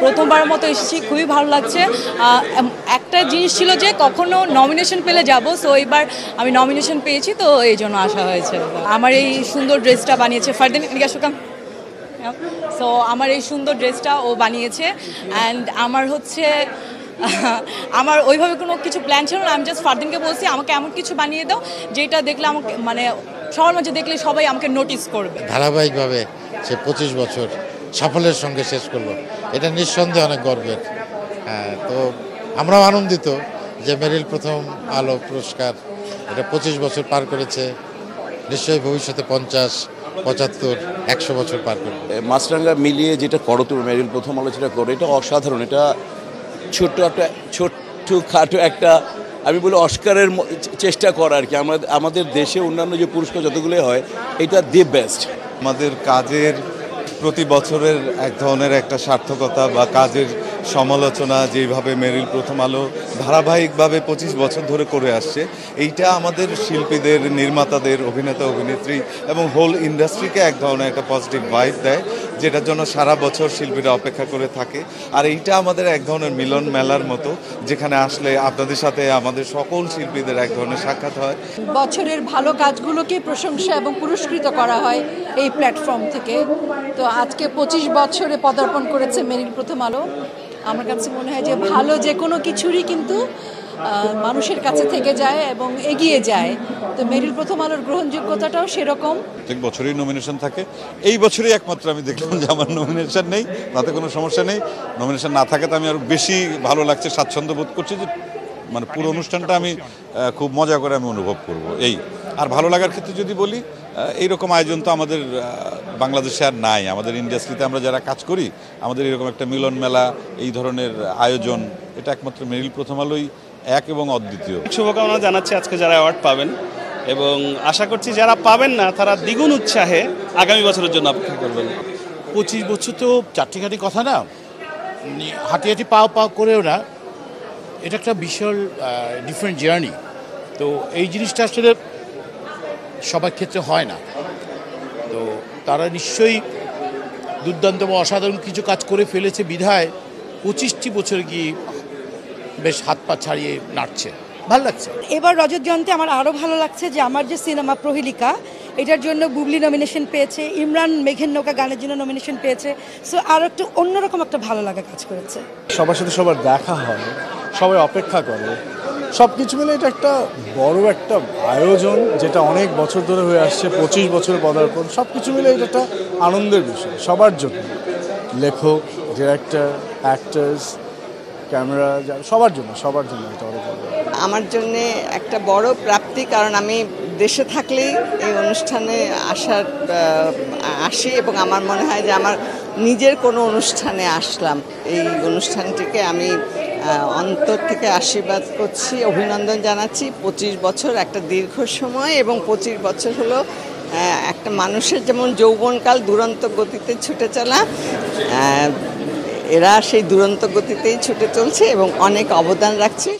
প্রথমবারের মতো এসেছি, খুবই ভালো লাগছে। একটা জিনিস ছিল যে কখনো নমিনেশন পেলে যাব, সো এবার আমি নমিনেশন পেয়েছি, তো এই জন্য আসা হয়েছে। আমার এই সুন্দর ড্রেসটা বানিয়েছে ফারদিন নিগাসুকাম। সো আমার এই সুন্দর ড্রেসটা ও বানিয়েছে। অ্যান্ড আমার ওইভাবে কোনো কিছু প্ল্যান ছিল না, আমি জাস্ট ফারদিনকে বলছি আমাকে এমন কিছু বানিয়ে দাও যেটা দেখলে আমাকে মানে সবার মাঝে দেখলে সবাই আমাকে নোটিস করবে। ধারাবাহিকভাবে সে 25 বছর সাফল্যের সঙ্গে শেষ করলো, এটা নিঃসন্দেহে অনেক গর্বের। হ্যাঁ, তো আমরাও আনন্দিত যে মেরিল প্রথম আলো পুরস্কার এটা 25 বছর পার করেছে। নিশ্চয়ই ভবিষ্যতে 50, 75, 100 বছর পার করবে। মাছরাঙ্গা মিলিয়ে যেটা করো তুমি মেরিল প্রথম আলো যেটা করো, এটা অসাধারণ। এটা ছোট্টখাটো একটা আমি বলি অস্কারের চেষ্টা করা আর কি। আমাদের দেশে অন্যান্য যে পুরস্কার যতগুলো হয়, এটা দি বেস্ট। আমাদের কাজের প্রতি বছরের এক ধরনের একটা সার্থকতা বা কাজের সমালোচনা যেইভাবে মেরিল প্রথম আলো ধারাবাহিকভাবে 25 বছর ধরে করে আসছে, এইটা আমাদের শিল্পীদের, নির্মাতাদের, অভিনেতা অভিনেত্রী এবং হোল ইন্ডাস্ট্রিকে এক ধরনের একটা পজিটিভ ভাইব দেয়, যেটার জন্য সারা বছর শিল্পীরা অপেক্ষা করে থাকে। আর এইটা আমাদের এক ধরনের মিলন মেলার মতো, যেখানে আসলে আপনাদের সাথে আমাদের সকল শিল্পীদের এক ধরনের সাক্ষাৎ হয়। বছরের ভালো কাজগুলোকে প্রশংসা এবং পুরস্কৃত করা হয় এই প্ল্যাটফর্ম থেকে। তো আজকে 25 বছরে পদার্পণ করেছে মেরিল প্রথম আলো। আমার কাছে মনে হয় যে ভালো যে কোনো কিছুরই কিন্তু মানুষের কাছে থেকে যায় এবং এগিয়ে যায়। তো মেরিল প্রথম আলোর গ্রহণযোগ্যতাটাও সেরকম। প্রত্যেক বছরই নমিনেশন থাকে, এই বছরই একমাত্র আমি দেখলাম যে আমার নমিনেশন নেই, তাতে কোনো সমস্যা নেই। নমিনেশন না থাকাতে আমি আরও বেশি ভালো লাগছে, স্বাচ্ছন্দ্য বোধ করছি যে মানে পুরো অনুষ্ঠানটা আমি খুব মজা করে আমি অনুভব করব। এই আর ভালো লাগার ক্ষেত্রে যদি বলি, এইরকম আয়োজন তো আমাদের বাংলাদেশে আর নাই। আমাদের ইন্ডাস্ট্রিতে আমরা যারা কাজ করি, আমাদের এরকম একটা মিলন মেলা, এই ধরনের আয়োজন, এটা একমাত্র মেরিল প্রথম আলোই এক এবং অদ্বিতীয়। শুভকামনা জানাচ্ছি আজকে যারা অ্যাওয়ার্ড পাবেন, এবং আশা করছি যারা পাবেন না তারা দ্বিগুণ উৎসাহে আগামী বছরের জন্য অপেক্ষা করবেন। 25 বছর তো চারটিখাটি কথা না, হাঁটি হাঁটি পাও করেও না, এটা একটা বিশাল ডিফারেন্ট জার্নি। তো এই জিনিসটা আসলে সবার ক্ষেত্রে হয় না। তো তারা নিশ্চয়ই দুর্দান্ত বা অসাধারণ কিছু কাজ করে ফেলেছে বিধায় 25টি বছর গিয়ে বেশ হাত পা ছাড়িয়ে নাড়ছে, ভালো লাগছে। এবার রজত জয়ন্তী আমার আরও ভালো লাগছে যে আমার যে সিনেমা প্রহেলিকা, এটার জন্য বুবলি নমিনেশন পেয়েছে, ইমরান মেঘের নৌকা গানের জন্য নমিনেশন পেয়েছে। সো আরও একটু অন্যরকম একটা ভালো লাগা কাজ করেছে। সবার সাথে সবার দেখা হয়, সবাই অপেক্ষা করে, সব কিছু মিলে এটা একটা বড় একটা আয়োজন যেটা অনেক বছর ধরে হয়ে আসছে। 25 বছর পদার্পণ, সব কিছু মিলে এটা একটা আনন্দের বিষয় সবার জন্য, লেখক, ডিরেক্টর, অ্যাক্টার্স, ক্যামেরা, সবার জন্য এটা অনেক বড়। আমার জন্য একটা বড় প্রাপ্তি, কারণ আমি দেশে থাকলেই এই অনুষ্ঠানে আসি এবং আমার মনে হয় যে আমার নিজের কোনো অনুষ্ঠানে আসলাম। এই অনুষ্ঠানটিকে আমি অন্তর থেকে আশীর্বাদ করছি, অভিনন্দন জানাচ্ছি। 25 বছর একটা দীর্ঘ সময়, এবং 25 বছর হলো একটা মানুষের যেমন যৌবনকাল দুরন্ত গতিতে ছুটে চলা, এরা সেই দুরন্ত গতিতেই ছুটে চলছে এবং অনেক অবদান রাখছে।